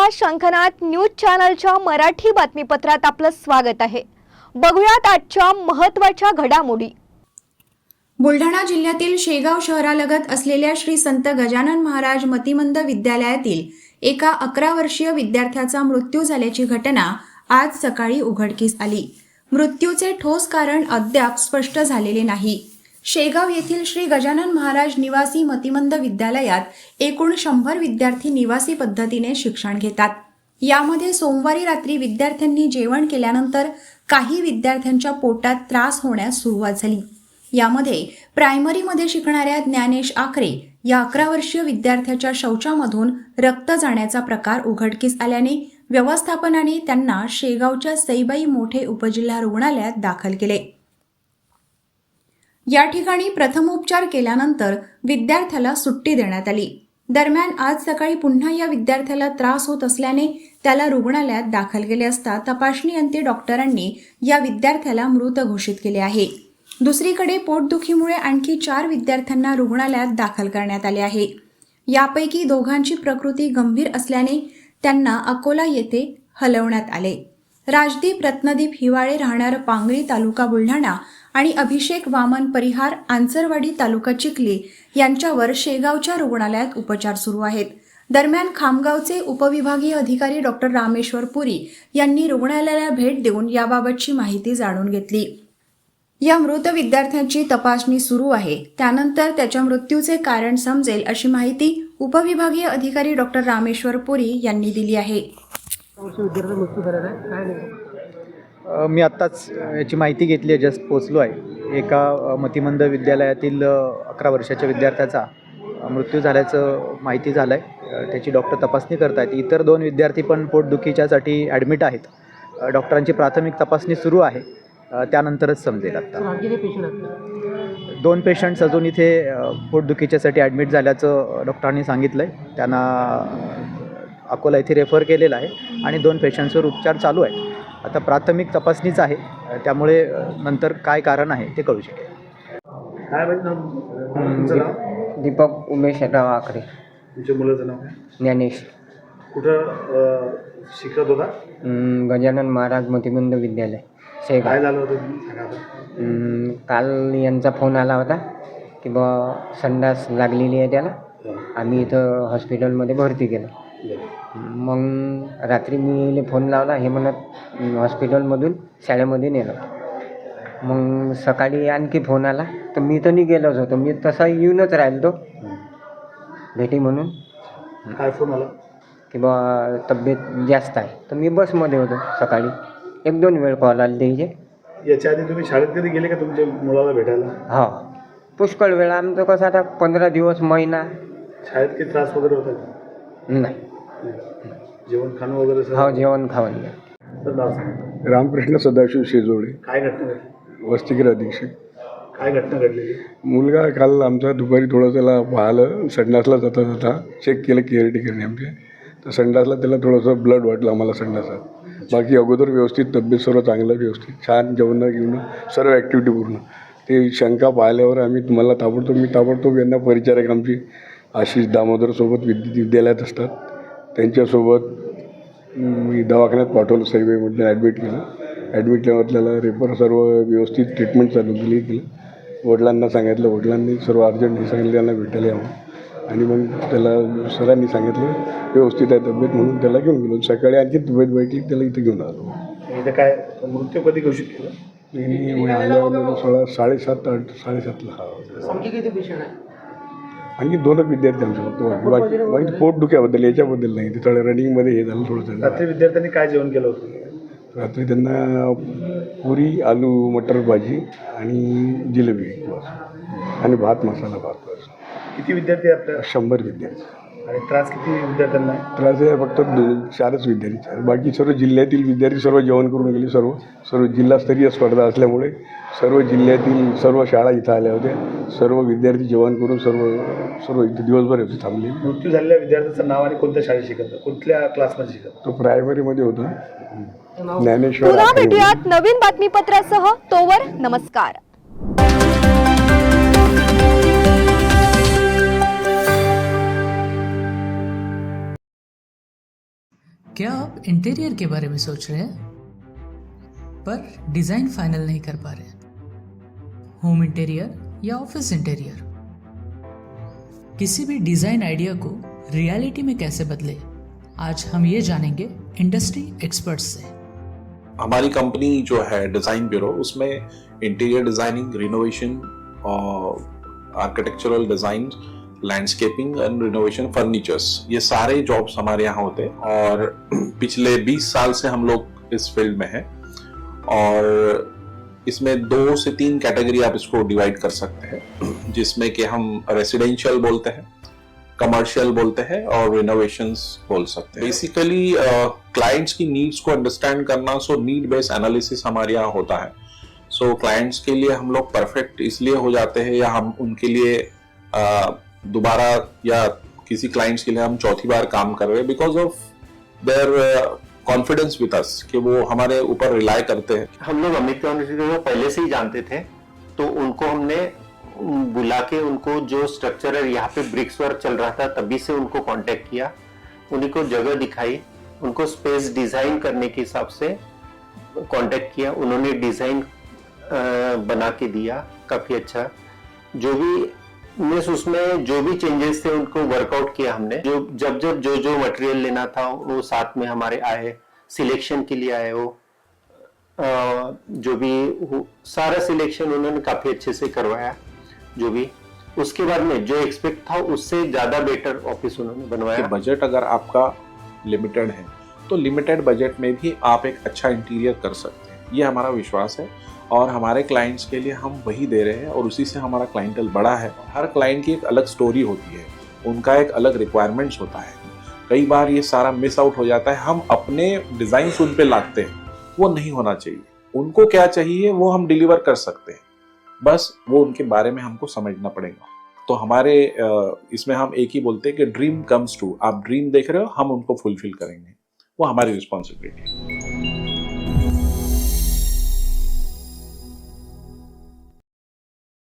नमस्कार, शंखनाद न्यूज चॅनलच्या मराठी बातमीपत्रात आपलं स्वागत आहे। बघूयात आजच्या महत्त्वाच्या घडामोडी। बुलढाणा जिल्ह्यातील शेगाव शहरालगत असलेल्या श्री संत गजानन महाराज मतिमंद विद्यालयातील एका 11 वर्षीय विद्यार्थ्याचा मृत्यू झाल्याची घटना आज सकाळी उघडकीस आली। मृत्यूचे ठोस कारण अद्याप स्पष्ट झालेले नाही। शेगाव येथील श्री गजानन महाराज निवासी मतिमंद विद्यालयात एकूण 100 विद्यार्थी निवासी पद्धतीने शिक्षण घेतात। यामध्ये सोमवारी रात्री विद्यार्थ्यांनी जेवण केल्यानंतर काही विद्यार्थ्यांच्या पोटात त्रास होण्यास सुरुवात झाली। यामध्ये प्रायमरीमध्ये शिकणाऱ्या ज्ञानेश आखरे या 11 वर्षीय विद्यार्थ्याच्या शौचामधून रक्त जाण्याचा प्रकार उघडकीस आल्याने व्यवस्थापनाने त्यांना शेगावच्या सईबाई मोठे उपजिल्हा रुग्णालयात दाखल केले। या ठिकाणी प्रथमोपचार केल्यानंतर विद्यार्थ्याला सुट्टी देण्यात आली। दरम्यान आज सकाळी पुन्हा या विद्यार्थ्याला त्रास होत असल्याने त्याला रुग्णालयात दाखल केले असता तपासणीअंती डॉक्टरांनी या विद्यार्थ्याला मृत घोषित केले आहे। दुसरीकडे पोटदुखीमुळे आणखी 4 विद्यार्थ्यांना रुग्णालयात दाखल करण्यात आले आहे। यापैकी दोघांची प्रकृती गंभीर असल्याने त्यांना अकोला येथे हलवण्यात आले। राजदीप रत्नदीप हिवाळे राहणार पांगरी तालुका बुलढाणा आणि अभिषेक वामन परिहार आंचरवाडी तालुका चिखली यांच्यावर शेगावच्या रुग्णालयात उपचार सुरू आहेत। दरम्यान खामगावचे उपविभागीय अधिकारी डॉक्टर रामेश्वर पुरी यांनी रुग्णालयाला भेट देऊन याबाबतची माहिती जाणून घेतली। या मृत विद्यार्थ्यांची तपासणी सुरू आहे, त्यानंतर त्याच्या मृत्यूचे कारण समजेल अशी माहिती उपविभागीय अधिकारी डॉक्टर रामेश्वर पुरी यांनी दिली आहे। मी आत्ताच याची माहिती घेतली आहे, जस्ट पोचलो आहे। एका मतिमंद विद्यालयातील 11 वर्षाच्या विद्यार्थ्याचा मृत्यू झाल्याचं माहिती झालं आहे। त्याची डॉक्टर तपासणी करत आहेत। इतर 2 विद्यार्थी पण पोटदुखीच्यासाठी ॲडमिट आहेत। डॉक्टरांची प्राथमिक तपासणी सुरू आहे, त्यानंतरच समजेल। आता 2 पेशंट्स अजून इथे पोटदुखीच्यासाठी ॲडमिट झाल्याचं डॉक्टरांनी सांगितलं आहे। त्यांना अकोला येथे रेफर केलेलं आहे आणि 2 पेशंट्सवर उपचार चालू आहेत। आता प्राथमिक तपासणीच आहे, त्यामुळे नंतर काय कारण आहे ते कळू शकेल। काय तुमचं नाव? दीपक उमेशराव आखरे। तुमच्या मुलाचं नाव काय? ज्ञानेश। कुठं शिकत होता? गजानन महाराज मतिमंद विद्यालय काय शेगाव। झालं होतं तुम्ही सांगा आता? काल यांचा फोन आला होता की बा संडास लागलेली आहे त्याला, आम्ही इथं हॉस्पिटलमध्ये भरती केलं। मग रात्री मी फोन लावला, हे म्हणत हॉस्पिटलमधून शाळेमध्ये नेलं। मग सकाळी आणखी फोन आला तर मी तर नाही गेलोच होतो, मी तसा येऊनच राहिलो तो भेटी म्हणून। काय फोन आला? की बा तब्येत जास्त आहे, तर मी बसमध्ये होतो। सकाळी 1-2 वेळ कॉल आले त्याचे। याच्या आधी तुम्ही शाळेत कधी गेले का तुमच्या मुलाला भेटायला? हो, पुष्कळ वेळा। आमचं कसं आता 15 दिवस महिना। शाळेत काही त्रास वगैरे होता का? नाही, जेवण खाणं वगैरे हो जेवण खावण। तर नाव सांगा। रामकृष्ण सदाशिव शेजोळे, काय घटना घडली? वसतिगृह अधीक्षक। काय घटना घडलेली? मुलगा काल आमचा दुपारी थोडं त्याला पाहिलं, संडासला जाता जाता चेक केलं केअरटेकरने आमच्या, तर संडासला त्याला थोडंसं ब्लड वाटलं आम्हाला संडासात। बाकी अगोदर व्यवस्थित तब्येत सर्व चांगलं, व्यवस्थित छान जेवण घेऊन सर्व ॲक्टिव्हिटी पूर्ण। ते शंका पाहिल्यावर आम्ही तुम्हाला ताबडतोब यांना परिचारक आमची आशिष दामोदरसोबत विद्यालयात असतात, त्यांच्यासोबत मी दवाखान्यात पाठवलं, सईबाई म्हटलं ॲडमिट केलं। ॲडमिट केल्यावर त्याला रेफर सर्व व्यवस्थित ट्रीटमेंट चालू केलं। वडिलांना सांगितलं, वडिलांनी सर्व अर्जंट हे सांगितलं त्यांना भेटायला यावं, आणि मग त्याला सरांनी सांगितलं व्यवस्थित आहे तब्येत म्हणून त्याला घेऊन गेलो। सकाळी आणखी तब्येत भेटली, त्याला इथं घेऊन आलो। इथं काय मृत्यू कधी घोषित केलं? मी आल्यावर 7:30-8:30ला। आणखी किती पेशंट आहे? आणखी 2 विद्यार्थी आमच्यासोबत, बाकी पोटदुख्याबद्दल याच्याबद्दल नाही, ते थोडं रनिंगमध्ये हे झालं थोडंसं। रात्री विद्यार्थ्यांनी काय जेवण केलं होतं? रात्री त्यांना पुरी, आलू मटर भाजी आणि जिलेबी बस, आणि भात, मसाला भात बस। किती विद्यार्थी आपल्या? 100 विद्यार्थी। आणि त्रास किती विद्यार्थ्यांना आहे? त्रास आहे फक्त 4च विद्यार्थी, बाकी सर्व जिल्ह्यातील विद्यार्थी सर्व जेवण करून गेले। सर्व जिल्हास्तरीय स्पर्धा असल्यामुळे सर्व जिल्ह्यातील सर्व शाळा इथं आल्या होत्या। सर्व विद्यार्थी जेवण करून सर्व इथे दिवसभर होते थांबले। मृत्यू झालेल्या विद्यार्थ्याचं नाव आणि कोणत्या शाळेत शिकत होता, कुठल्या क्लासमध्ये शिकत होता? तो प्रायमरीमध्ये होता, ज्ञानेश्वर। पुन्हा भेटूयात नवीन बातमीपत्रासह, तोवर नमस्कार। क्या आप इंटीरियर के बारे में सोच रहे हैं पर डिज़ाइन फाइनल नहीं कर पा रहे? होम इंटीरियर या ऑफिस इंटीरियर, किसी भी डिज़ाइन आइडिया को रियलिटी में कैसे बदले, आज हम ये जानेंगे इंडस्ट्री एक्सपर्ट्स से। हमारी कंपनी जो है डिज़ाइन ब्यूरो, उसमें interior designing, renovation, architectural design, landscaping end renovation, furnitures, ये सारे जॉब्स हमारे यहाँ होते हैं। और पिछले 20 साल से हम लोग इस फील्ड में हैं। और इसमें 2 से 3 कैटेगरी आप इसको डिवाइड कर सकते हैं, जिसमें कि हम रेसिडेंशियल बोलते हैं, कमर्शियल बोलते हैं और रिनोवेशंस बोल सकते हैं। बेसिकली क्लाइंट्स की नीड्स को अंडरस्टैंड करना, सो नीड बेस्ड एनालिसिस हमारे यहाँ होता है। सो क्लाइंट्स के लिए हम लोग परफेक्ट इसलिए हो जाते हैं, या हम उनके लिए दोबारा, या किसी क्लाइंट्स के लिए हम चौथी बार काम कर रहे हैं because of their confidence with us, कि वो हमारे ऊपर रिलाई करते हैं। हम लोग अमित को पहले से ही जानते थे, तो उनको हमने बुला के उनको जो स्ट्रक्चर है, यहाँ पे ब्रिक्स वर्क चल रहा था, तभी से उनको कांटेक्ट किया, उन्हीं को जगह दिखाई, उनको स्पेस डिजाइन करने के हिसाब से कांटेक्ट किया, उन्होंने डिजाइन बना के दिया काफी अच्छा। जो भी उसमें जो भी चेंजेस थे उनको वर्कआउट किया हमने। जब जो मटेरियल लेना था वो साथ में हमारे आए, सिलेक्शन के लिए आए, वो जो भी सारा सिलेक्शन उन्होंने काफी अच्छे से करवाया। जो भी उसके बाद में जो एक्सपेक्ट था उससे ज्यादा बेटर ऑफिस उन्होंने बनवाया। बजट अगर आपका लिमिटेड है तो लिमिटेड बजट में भी आप एक अच्छा इंटीरियर कर सकते हैं, ये हमारा विश्वास है। और हमारे क्लाइंट्स के लिए हम वही दे रहे हैं, और उसी से हमारा क्लाइंटल बड़ा है। हर क्लाइंट की एक अलग स्टोरी होती है, उनका एक अलग रिक्वायरमेंट्स होता है। कई बार ये सारा मिस आउट हो जाता है, हम अपने डिज़ाइन उन पे लाते हैं, वो नहीं होना चाहिए। उनको क्या चाहिए वो हम डिलीवर कर सकते हैं, बस वो उनके बारे में हमको समझना पड़ेगा। तो हमारे इसमें हम एक ही बोलते हैं कि ड्रीम कम्स ट्रू। आप ड्रीम देख रहे हो, हम उनको फुलफिल करेंगे, वो हमारी रिस्पॉन्सिबिलिटी है।